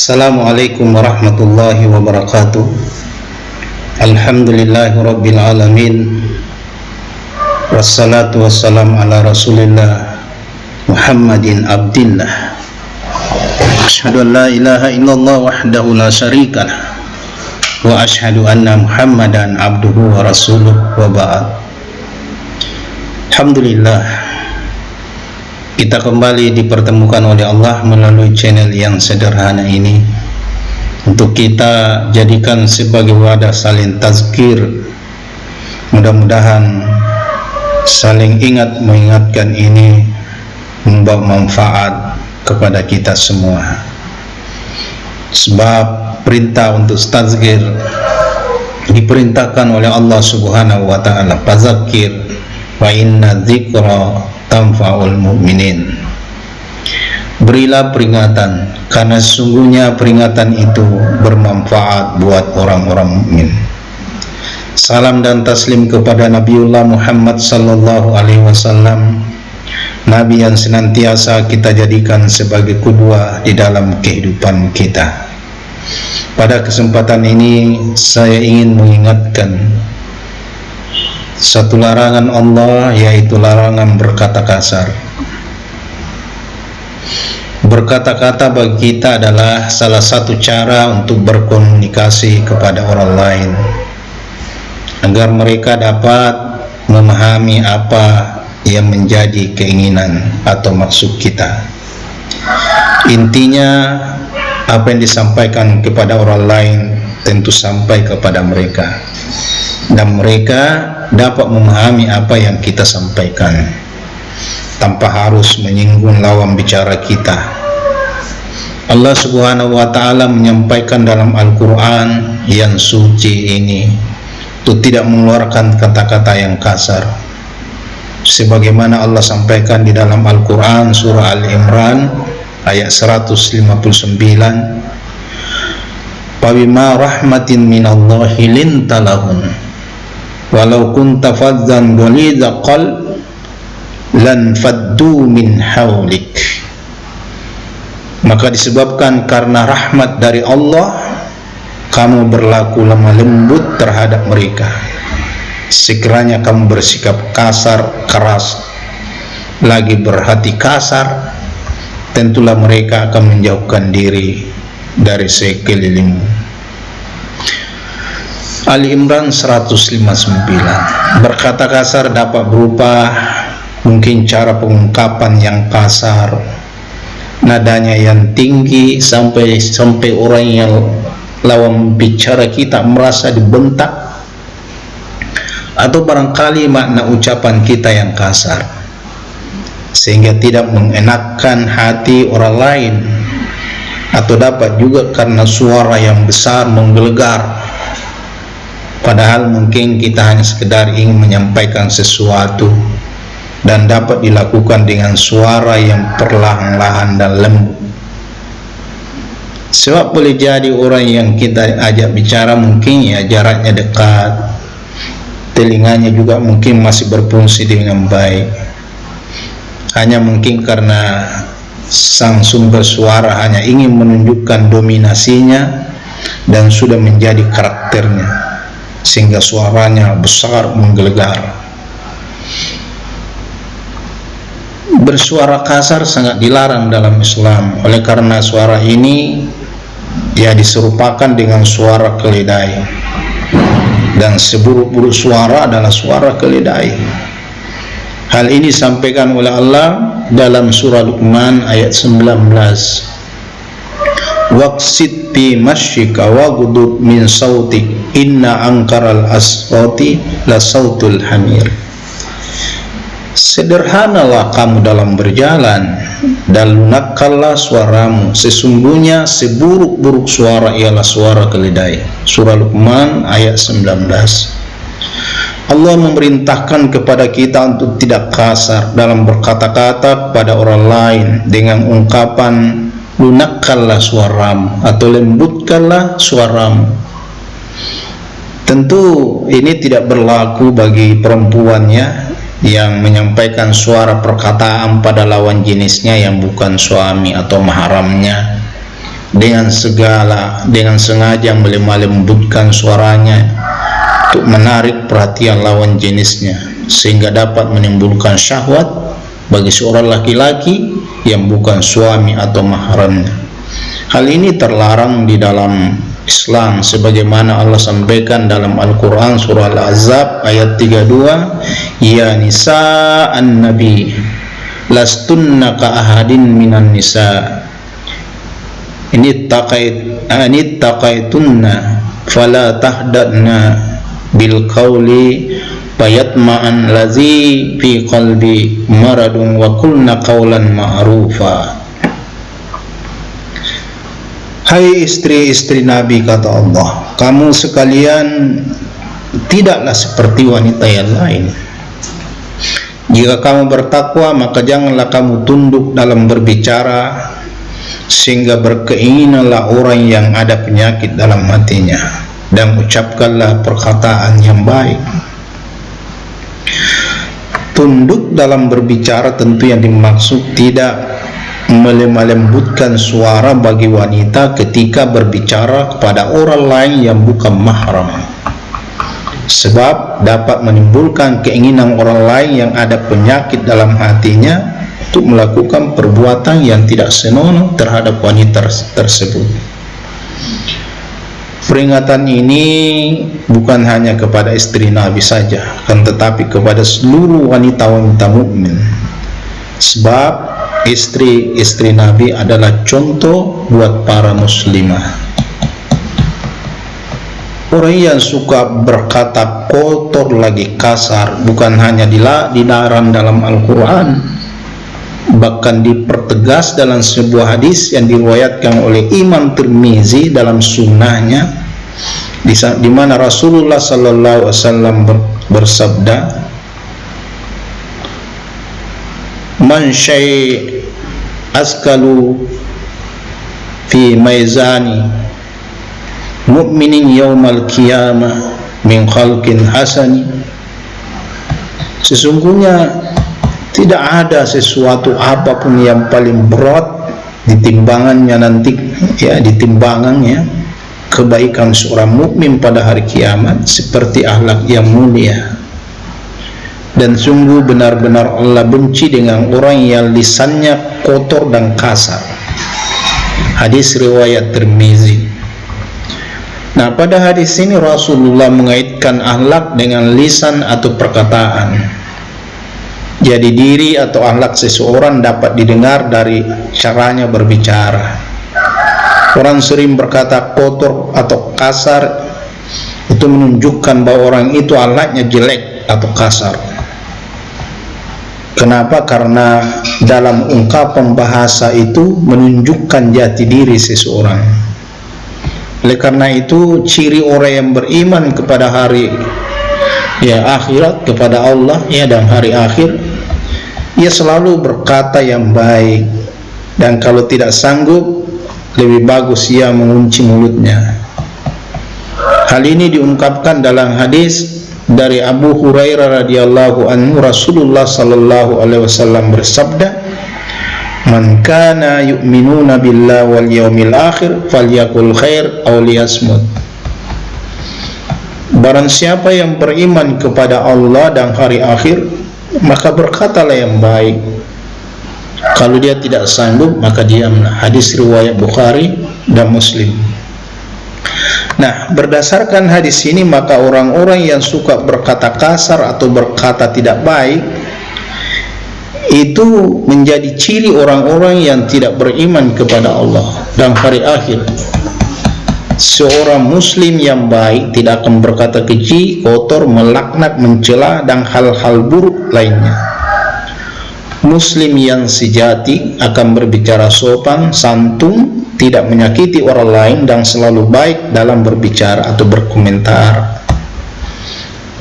Assalamualaikum warahmatullahi wabarakatuh. Alhamdulillahi rabbil alamin. Wassalatu wassalamu ala rasulillah Muhammadin abdillah. Asyhadu an la ilaha illallah wahdahu la syarikalah wa asyhadu anna Muhammadan abduhu wa rasuluh wa ba'd. Alhamdulillah, kita kembali dipertemukan oleh Allah melalui channel yang sederhana ini untuk kita jadikan sebagai wadah saling tazkir. Mudah-mudahan saling ingat mengingatkan ini membawa manfaat kepada kita semua. Sebab perintah untuk tazkir diperintahkan oleh Allah Subhanahu wa taala, fazakir wa inna dzikra tanfa'ul mu'minin. Berilah peringatan, karena sesungguhnya peringatan itu bermanfaat buat orang-orang mukmin. Salam dan taslim kepada Nabiullah Muhammad sallallahu alaihi wasallam, Nabi yang senantiasa kita jadikan sebagai qudwah di dalam kehidupan kita. Pada kesempatan ini saya ingin mengingatkan satu larangan Allah, yaitu larangan berkata kasar. Berkata-kata bagi kita adalah salah satu cara untuk berkomunikasi kepada orang lain agar mereka dapat memahami apa yang menjadi keinginan atau maksud kita. Intinya, apa yang disampaikan kepada orang lain tentu sampai kepada mereka, dan mereka dapat memahami apa yang kita sampaikan tanpa harus menyinggung lawan bicara kita. Allah Subhanahu wa taala menyampaikan dalam Al-Qur'an yang suci ini untuk tidak mengeluarkan kata-kata yang kasar, sebagaimana Allah sampaikan di dalam Al-Qur'an surah Al-Imran ayat 159, "Fabima rahmatin minallahi linta lahum walau kunta fadzan ghalidha qalb lan faddu min haulik." Maka disebabkan karena rahmat dari Allah, kamu berlaku lemah lembut terhadap mereka. Sekiranya kamu bersikap kasar, keras, lagi berhati kasar, tentulah mereka akan menjauhkan diri dari sekelilingmu. Ali Imran 159. Berkata kasar dapat berupa mungkin cara pengungkapan yang kasar, nadanya yang tinggi sampai orang yang lawan bicara kita merasa dibentak, atau barangkali makna ucapan kita yang kasar sehingga tidak mengenakkan hati orang lain, atau dapat juga karena suara yang besar menggelegar, padahal mungkin kita hanya sekedar ingin menyampaikan sesuatu dan dapat dilakukan dengan suara yang perlahan-lahan dan lembut. Sebab boleh jadi orang yang kita ajak bicara mungkin ya jaraknya dekat, telinganya juga mungkin masih berfungsi dengan baik, hanya mungkin karena sang sumber suara hanya ingin menunjukkan dominasinya dan sudah menjadi karakternya, sehingga suaranya besar menggelegar. Bersuara kasar sangat dilarang dalam Islam, oleh karena suara ini ya diserupakan dengan suara keledai, dan seburuk-buruk suara adalah suara keledai. Hal ini disampaikan oleh Allah dalam surah Luqman ayat 19, "Waqsid fi masyika waghdud min sautik inna ankaral aswati la sautul hamir." Sederhanalah kamu dalam berjalan dan lunakkanlah suaramu, sesungguhnya seburuk-buruk suara ialah suara keledai. Surah Luqman ayat 19. Allah memerintahkan kepada kita untuk tidak kasar dalam berkata-kata pada orang lain dengan ungkapan lunakkanlah suaramu atau lembutkanlah suaramu. Tentu ini tidak berlaku bagi perempuannya yang menyampaikan suara perkataan pada lawan jenisnya yang bukan suami atau mahramnya, dengan sengaja melembutkan suaranya untuk menarik perhatian lawan jenisnya, sehingga dapat menimbulkan syahwat bagi seorang laki-laki yang bukan suami atau mahramnya. Hal ini terlarang di dalam Islam, sebagaimana Allah sampaikan dalam Al-Quran surah Al-Ahzab ayat 32, ya nisa'an nabi lastunna ka ahadin minan nisa ini taqaitunna fala tahdadna bil qawli fayatma'an lazi fi qalbi maradun wa qulna qawlan ma'rufa. Hai istri-istri Nabi, kata Allah, kamu sekalian tidaklah seperti wanita yang lain. Jika kamu bertakwa, maka janganlah kamu tunduk dalam berbicara sehingga berkeinginanlah orang yang ada penyakit dalam hatinya, dan ucapkanlah perkataan yang baik. Tunduk dalam berbicara tentu yang dimaksud tidak melembutkan suara bagi wanita ketika berbicara kepada orang lain yang bukan mahram, sebab dapat menimbulkan keinginan orang lain yang ada penyakit dalam hatinya untuk melakukan perbuatan yang tidak senonoh terhadap wanita tersebut. Peringatan ini bukan hanya kepada istri Nabi saja, akan tetapi kepada seluruh wanita-wanita mukmin, sebab istri-istri Nabi adalah contoh buat para muslimah. Orang yang suka berkata kotor lagi kasar bukan hanya dilarang dalam Al-Quran, bahkan dipertegas dalam sebuah hadis yang diriwayatkan oleh Imam Tirmizi dalam sunnahnya, di mana Rasulullah sallallahu alaihi wasallam bersabda, man syai' askalu fi maizani mu'minin yaumal qiyamah min khalqin hasani. Sesungguhnya tidak ada sesuatu apapun yang paling berat ditimbangannya nanti, ya, ditimbangannya kebaikan seorang mukmin pada hari kiamat seperti akhlak yang mulia. Dan sungguh benar-benar Allah benci dengan orang yang lisannya kotor dan kasar. Hadis riwayat Tirmizi. Nah, pada hadis ini Rasulullah mengaitkan akhlak dengan lisan atau perkataan. Jadi diri atau akhlak seseorang dapat didengar dari caranya berbicara. Orang sering berkata kotor atau kasar, itu menunjukkan bahwa orang itu akhlaknya jelek atau kasar. Kenapa? Karena dalam ungkapan bahasa itu menunjukkan jati diri seseorang. Oleh karena itu, ciri orang yang beriman kepada hari akhirat, kepada Allah dan hari akhir, ia selalu berkata yang baik, dan kalau tidak sanggup, lebih bagus ia mengunci mulutnya. Hal ini diungkapkan dalam hadis dari Abu Hurairah radhiyallahu anhu. Rasulullah sallallahu alaihi wasallam bersabda, man kana yu'minuna billahi wal yawmil akhir falyakul khair aw liyasmut. Barang siapa yang beriman kepada Allah dan hari akhir, maka berkatalah yang baik. Kalau dia tidak sanggup, maka diamlah. Hadis riwayat Bukhari dan Muslim. Nah, berdasarkan hadis ini, maka orang-orang yang suka berkata kasar atau berkata tidak baik itu menjadi ciri orang-orang yang tidak beriman kepada Allah dan hari akhir. Seorang muslim yang baik tidak akan berkata keji, kotor, melaknat, mencela dan hal-hal buruk lainnya. Muslim yang sejati akan berbicara sopan, santun, tidak menyakiti orang lain, dan selalu baik dalam berbicara atau berkomentar.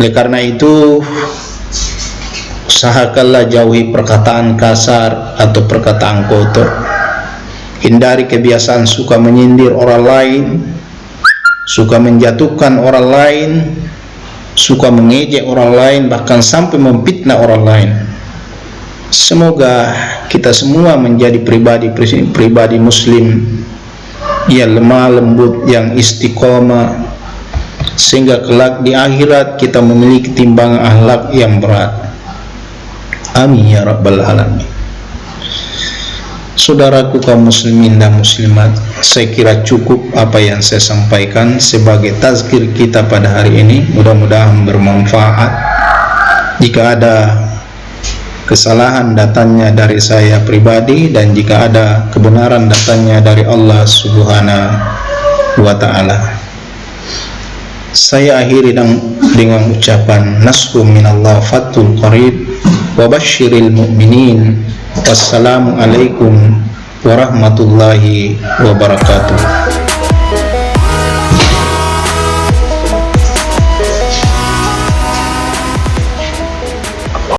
Oleh karena itu, usahakanlah jauhi perkataan kasar atau perkataan kotor. Hindari kebiasaan suka menyindir orang lain, suka menjatuhkan orang lain, suka mengejek orang lain, bahkan sampai memfitnah orang lain. Semoga kita semua menjadi pribadi muslim yang lemah lembut, yang istiqomah, sehingga kelak di akhirat kita memiliki timbangan akhlak yang berat. Amin ya rabbal alamin. Saudaraku kaum muslimin dan muslimat, saya kira cukup apa yang saya sampaikan sebagai tazkir kita pada hari ini. Mudah-mudahan bermanfaat. Jika ada kesalahan, datangnya dari saya pribadi, dan jika ada kebenaran, datangnya dari Allah Subhanahu wa ta'ala. Saya akhiri dengan ucapan nasrun minallah fathul qarib wa basyiril mu'minin. Wassalamualaikum warahmatullahi wabarakatuh.